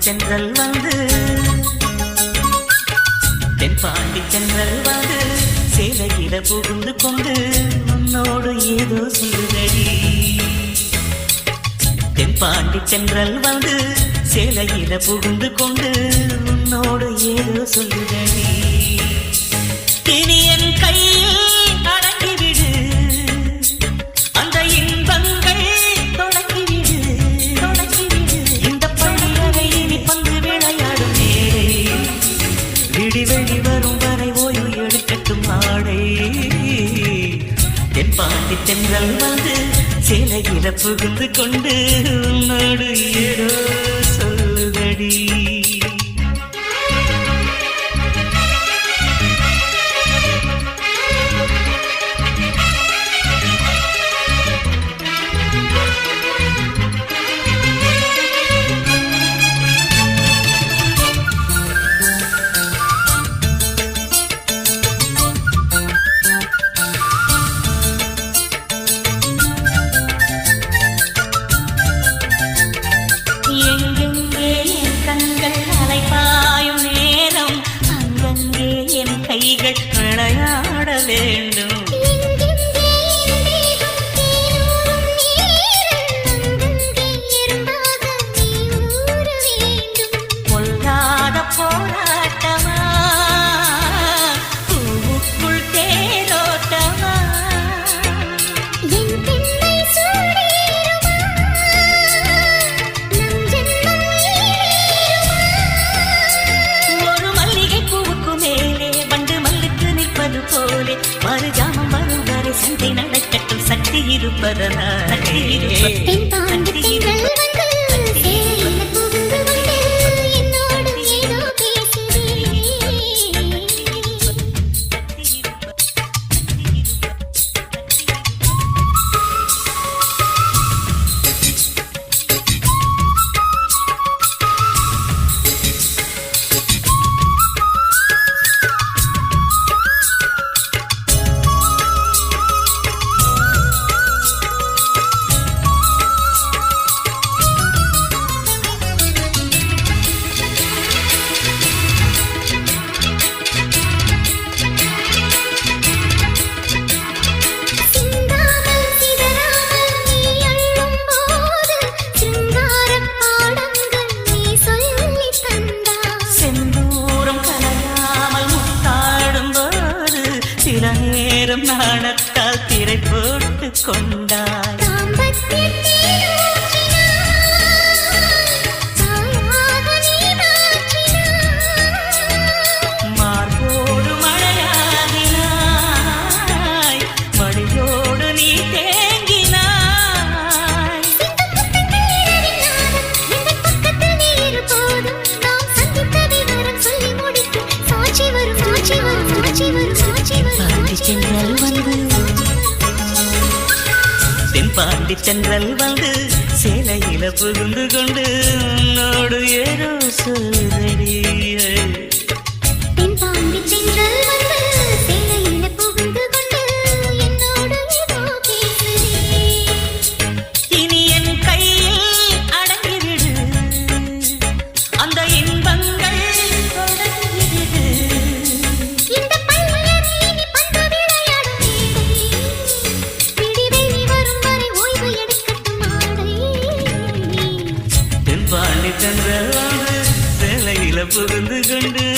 தென்றல் வந்து தென்பாண்டி தென்றல் வந்து சேலையில புகுந்து கொண்டு உன்னோடு ஏதோ சொல்லுதடி. தென்பாண்டி தென்றல் வந்து சேலையில புகுந்து கொண்டு உன்னோடு ஏதோ சொல்லுதடி. இனி என் கையில் அடக்கிவிடு அந்த இன்பங்கள் தொடக்கிவிடு தொடக்கிவிடு. இந்த பள்ளியறை இனி பந்து விளையாடும் நேரே விடி வெளி வரும் வரை ஓய்வு எடுக்கட்டும் ஆடை. தென்பாண்டி தென்றல் வந்து சேலையில புகுந்து கொண்டு உன்னோடு ஏதோ சொல்லுதடி. கைகள் விளையாட வேண்டும். பொல்லாத போராட்டமா பூவுக்குள் தேரோட்டமா ஒரு மல்லிகை பூவுக்கு மேலே போலே மறுஜாமம் வரும் வரை சண்டை நடக்கட்டும் சக்தி இருப்பதனால். சில நேரம் நாணத்தால் திரை போட்டு கொண்டாய். மார்போடு மழையாகினாய் மடியோடு நீ தேங்கினாய். தென்றல் வந்து தென்பாண்டி தென்றல் வந்து சேலையில புகுந்து கொண்டு உன்னோடு ஏதோ சொல்லுதடி. தென்பாண்டி தென்றல் வந்து சேலையில புகுந்து கொண்டு என்னோடு ஏதோ பேசுதே. இனி என் கையில் அடங்கிவிடு அந்த இன்பங்கள் தொடங்கிவிடு. தென்றல் வந்து சேலையில புகுந்து கொண்டு